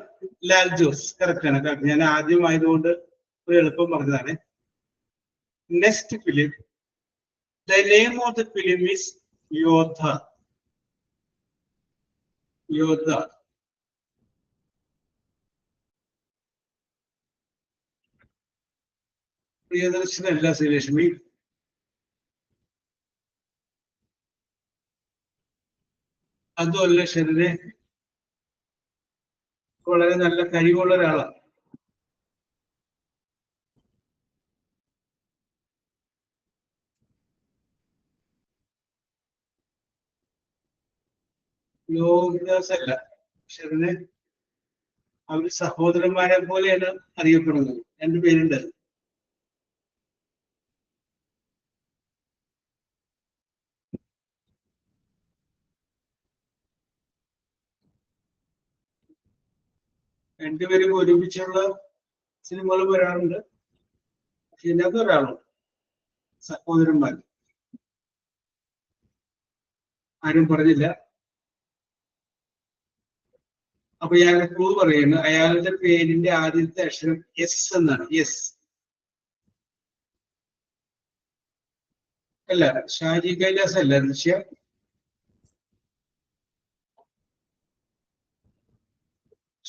Speaker 1: ലാൽ ജോസ്. കറക്റ്റ് ആണ്. കറക്റ്റ്. ഞാൻ ആദ്യമായതുകൊണ്ട് ഒരു എളുപ്പം പറഞ്ഞതാണ്. Next film. The name of the film is Yoddha. Yoddha. പ്രിയദർശനല്ല ശ്രീലക്ഷ്മി. അതുമല്ല ശരീരെ. വളരെ നല്ല കഴിവുള്ള ഒരാളാണ്. ലോഹിദാസ് അല്ല ശരണ്. അവർ സഹോദരന്മാരെ പോലെയാണ് അറിയപ്പെടുന്നത്. രണ്ടുപേരുണ്ട്. രണ്ടുപേരും ഒരുമിച്ചുള്ള സിനിമകൾ വരാറുണ്ട്. പക്ഷെ ഇതിനകത്ത് ഒരാളുണ്ട് സഹോദരന്മാർ. ആരും പറഞ്ഞില്ല. അപ്പൊ ഞാൻ ക്ലൂ പറയുന്നു. അയാളുടെ പേരിന്റെ ആദ്യത്തെ അക്ഷരം എസ് എന്നാണ്. എസ് അല്ല, ഷാജി കൈലാസ് അല്ല. ഋഷ്യ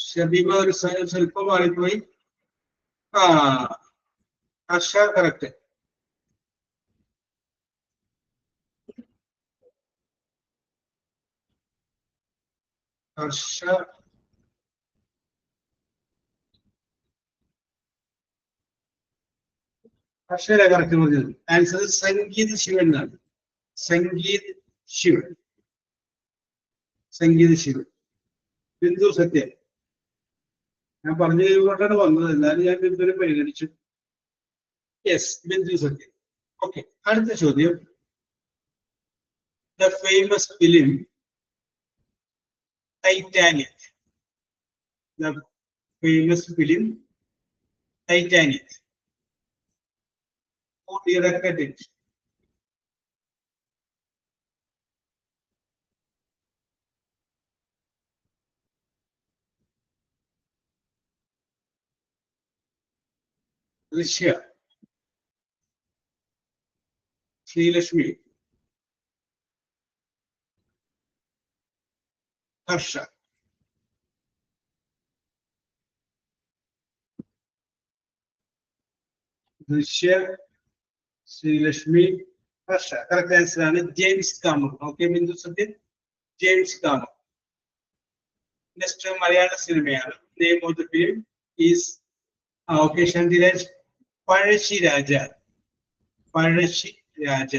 Speaker 1: ഷബീബ ഒരു സ്വല്പം മാറിപ്പോയി. ആ ഹർഷ കറക്റ്റ്. ഹർഷ ഹർഷയുടെ കറക്റ്റ് പറഞ്ഞത്. ആൻസർ സംഗീത് ശിവൻ എന്നാണ്. സംഗീത് ശിവൻ. സംഗീത് ശിവൻ. ബിന്ദു സത്യം. ഞാൻ പറഞ്ഞു കഴിയുമ്പോഴാണ് വന്നത്. എന്നാലും ഞാൻ ബിന്ദുവിനെ പരിഗണിച്ചു. യെസ്, ബിന്ദു സത്യം. ഓക്കെ, അടുത്ത ചോദ്യം. The famous film Titanic. The famous film Titanic. Who directed it? Rishya, Srilakshmi, Harsha. Rishya, Srilakshmi, Harsha. Correct answer ആണ് James Cameron. Okay Bindu Sathyam. James Cameron. Next മലയാള സിനിമയാണ്. Name of the film is okay Shantiraj. Pazhassiraja. Pazhassiraja.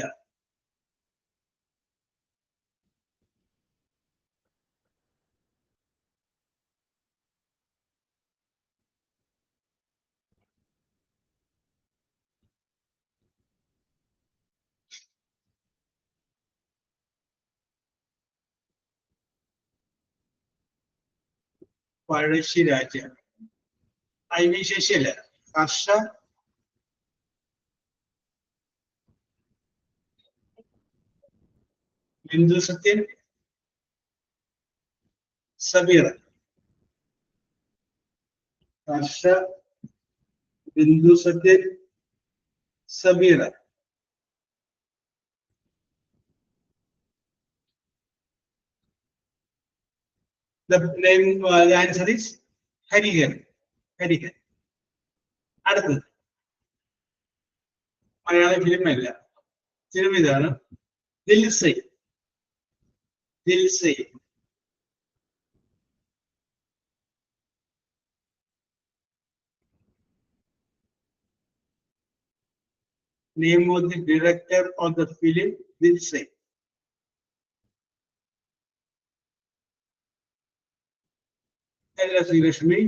Speaker 1: Pazhassiraja. I V ശശിയല്ല. Harsha. Bindu Sathyan. Sabeera. Harsha, Bindu Sathyan, Sabeera. The name, the answer is Hariharan. Hariharan. അടുത്തത് മലയാള ഫിലിം അല്ല. സിനിമ ഇതാണ്. ദിൽസൈ. ദിൽസൈ. Name of the director of the film Dilsai. Ella Srilakshmi.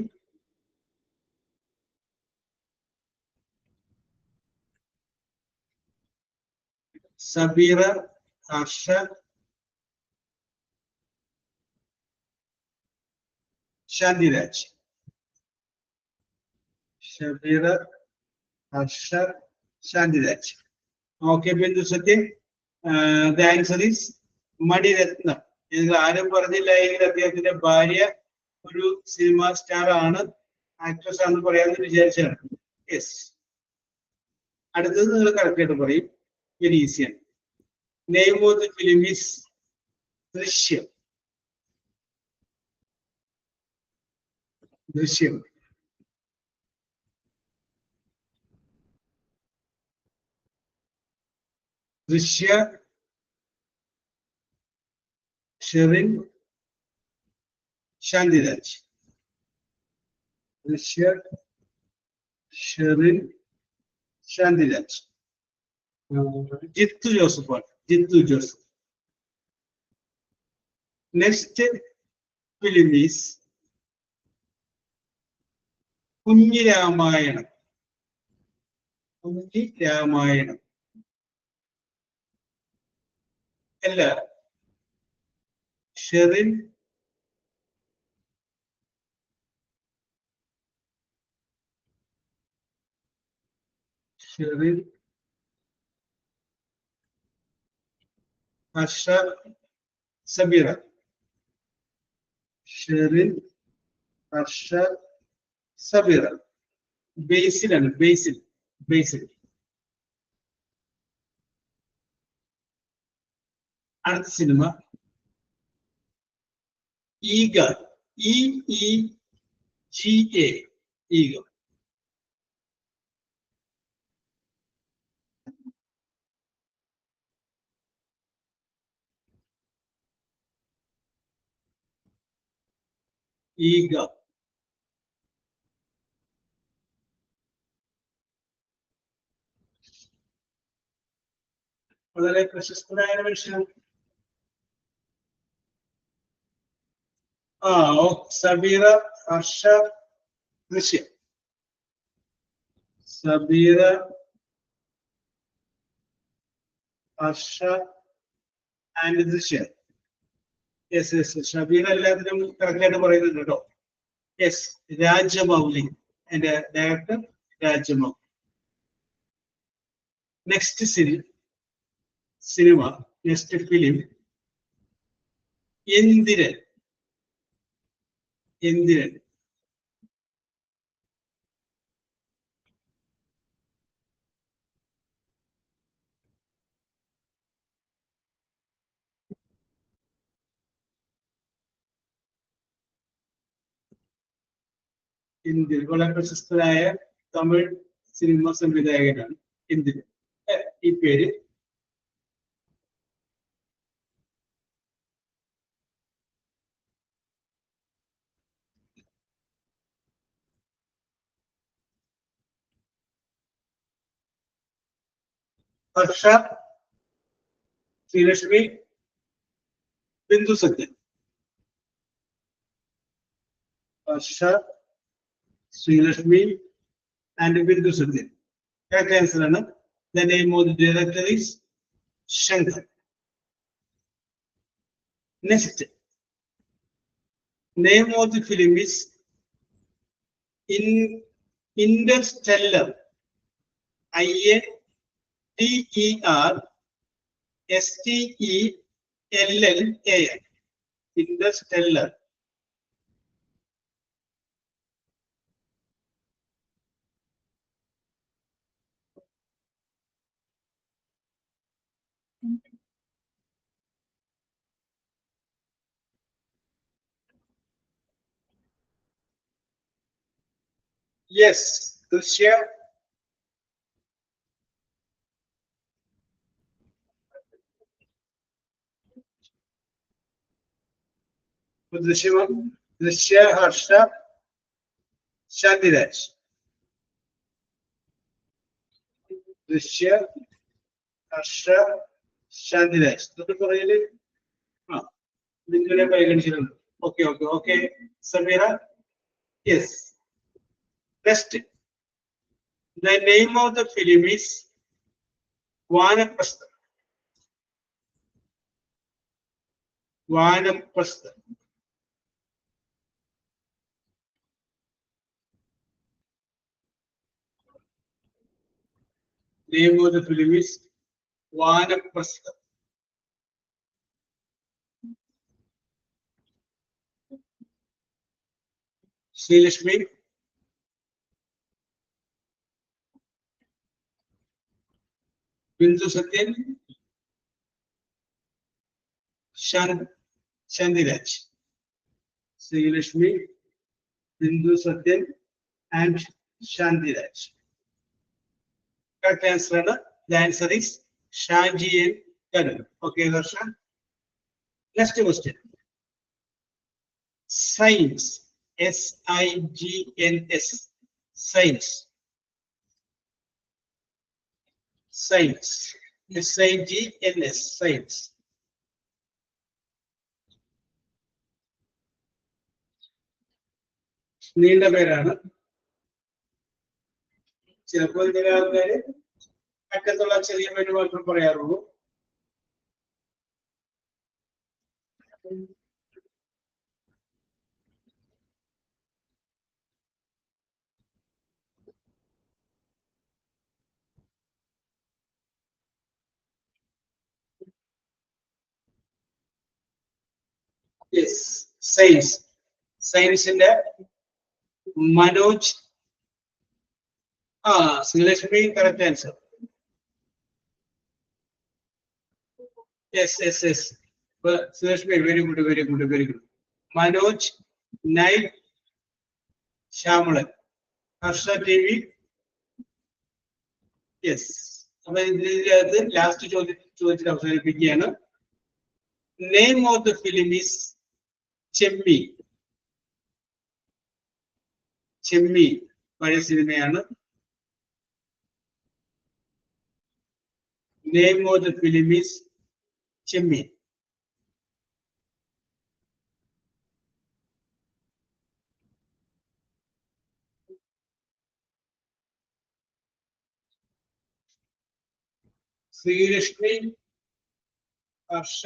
Speaker 1: Sabira. Harsha. Shandiraj. Sabira, Harsha, Shandiraj. Okay, Bindu Satya. The answer is Maniratnam. ഇതിൽ ആരും പറഞ്ഞില്ല എങ്കിൽ അദ്ദേഹത്തിന്റെ ഭാര്യ ഒരു സിനിമ സ്റ്റാർ ആണ്, ആക്ട്രസ് ആണെന്ന് പറയാമെന്ന് വിചാരിച്ചാണ്. യെസ്. അടുത്തത് നിങ്ങൾ കറക്റ്റ് ആയിട്ട് പറയും. വെരി ഈസിയാണ്. Name of the film is Drishyam. Drishyam. Drishya. Sherin, Shandiraj. Drishya, Sherin, Shandiraj. Jeethu ജോസഫാണ്. Jeethu Joseph. Next film is Kunjiramayanam. Kunjiramayanam അല്ല. ഷെറിൻ, ഷെറിൻ, ഹർഷ, സബീറ. ഷെറിൻ, ഹർഷ സബീറ. ബേസിലാണ്, ബേസിൽ. അടുത്ത സിനിമ ഈഗ. EEGA. ഈഗ. ഈഗ. വളരെ പ്രശസ്തനായ മനുഷ്യനാണ്. സബീറ, ഹർഷ, ദൃശ്യ. സബീറ, ഹർഷ ആൻഡ് ദൃശ്യ. യെസ്. ഷബീറ എല്ലാത്തിനും കറക്റ്റായിട്ട് പറയുന്നുണ്ട് കേട്ടോ. യെസ്, രാജമൗലി. എന്റെ ഡയറക്ടർ രാജമൗലി. നെക്സ്റ്റ് സിനിമ, നെക്സ്റ്റ് ഫിലിം എന്തിരൻ. വളരെ പ്രശസ്തനായ തമിഴ് സിനിമ സംവിധായകനാണ് എന്തിരൻ. ഈ പേര് Harsha, Sreelakshmi, Bindu Sathyan. Harsha, Sreelakshmi and Bindu Sathyan. Correct answer ആണ്. The name of the director is Shankar. Next, name of the film is Interstellar. INTERSTELLAR. Interstellar. Yes, Drisya. Drisya, Harsha, Shandiraj. Drisya, Harsha, Shandiraj. ഇതൊക്കെ പറയല് നിങ്ങളെ പരിഗണിച്ചിട്ടുണ്ട്. Okay. Sameera. Yes. Next, the name of the film is Vanaprastha. Name of the film is Vanaprastha. Srilakshmi, Bindu Satyan, Shandiraj. Srilakshmi, Bindu Satyan and Shandiraj. Correct answer. The answer is Shanji and Karan. Okay, Darshan. Next question. Science. SIGNS. Science. SIGNS. Science. നീണ്ട പേരാണ്. ചിലപ്പോൾ ചില ആൾക്കാര് അറ്റത്തുള്ള ചെറിയ പേര് മാത്രം പറയാറുള്ളൂ. Yes, science. Science in the Manoj. Srilakshmi, correct answer. Yes. Srilakshmi, very good. Manoj, Naik, Shyamalan. Harsha TV. Yes. അപ്പൊ ഇതിനകത്ത് ലാസ്റ്റ് ചോദ്യത്തിൽ അവസാനിപ്പിക്കുകയാണ്. Name of the film is Chemmi. Chemmi പഴയ സിനിമയാണ്. Name of the film is Chemmi. Srilakshmi, Harsha,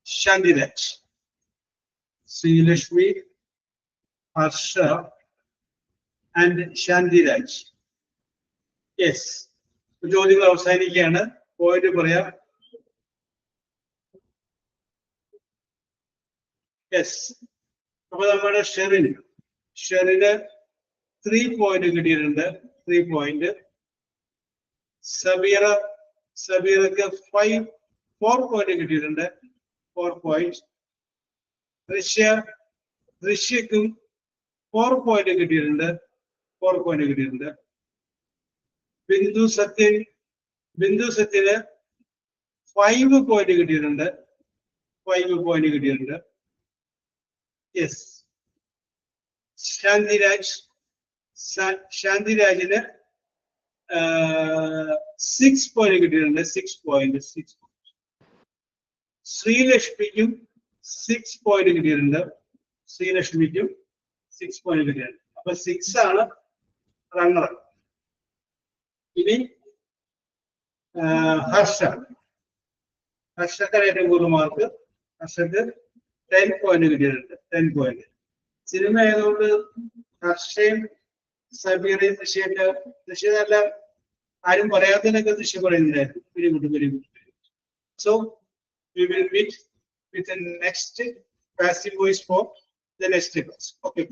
Speaker 1: Shandiraj. Srilakshmi, Harsha, and Shandiraj. Yes. ചോദ്യങ്ങൾ അവസാനിക്കുകയാണ്. പോയിന്റ് പറയാം. യെസ്. അപ്പൊ നമ്മുടെ ഷെറിന് 3 പോയിന്റ് കിട്ടിയിട്ടുണ്ട്. 3 പോയിന്റ്. സബീറക്ക് 4 പോയിന്റ് കിട്ടിയിട്ടുണ്ട്. 4 പോയിന്റ്. ദൃശ്യക്കും 4 പോയിന്റ് കിട്ടിയിട്ടുണ്ട്. 4 പോയിന്റ് കിട്ടിയിട്ടുണ്ട്. ബിന്ദു സത്യന് 5 പോയിന്റ് കിട്ടിയിട്ടുണ്ട്. 5 പോയിന്റ് കിട്ടിയിട്ടുണ്ട്. യെസ്. ശാന്തിരാജിന് 6 പോയിന്റ് കിട്ടിയിട്ടുണ്ട്. 6 പോയിന്റ്. ശ്രീലക്ഷ്മിക്കും 6 പോയിന്റ് കിട്ടിയിട്ടുണ്ട്. ശ്രീലക്ഷ്മിക്കും 6 പോയിന്റ് കിട്ടിയിട്ടുണ്ട്. അപ്പൊ 6 ആണ് റണ്ണർ. ഇനി ഹർഷക്കാണ് ഏറ്റവും കൂടുതൽ മാർക്ക്. ഹർഷക്ക് 10 പോയിന്റ് കിട്ടിയിട്ടുണ്ട്. 10 പോയിന്റ്. സിനിമ ആയതുകൊണ്ട് ഹർഷയും സബീറയും ദൃശ്യമെല്ലാം ആരും പറയാത്തതിനൊക്കെ ദൃശ്യം പറയുന്നില്ലായിരുന്നു. Very good. So we will meet with the next passive voice for the next class. Okay.